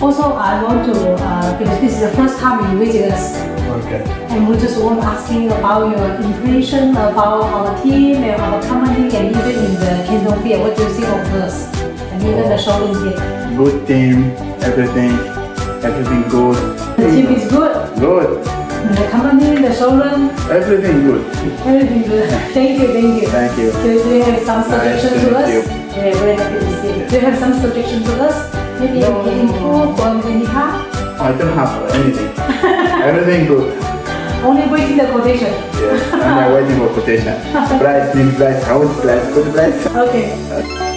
Also, I want to, because this is the first time you visit us, Okay. and we just want asking about your impression about our team and our company, and even in the Kingdom Fair, what do you think of us? And even the showroom here. Good team, everything good. The team is good. Good. The company, the showroom, Everything good. everything good. Thank you, thank you. Thank you. Do you have some suggestion Nice to to us? meet you. Yeah, very happy to see you. Do you have some suggestion to us? Maybe No. we can improve or any part? I don't have anything. Everything good. Only waiting the quotation. Yes. And I'm waiting for quotation. Price, new price, house price, good price. Okay.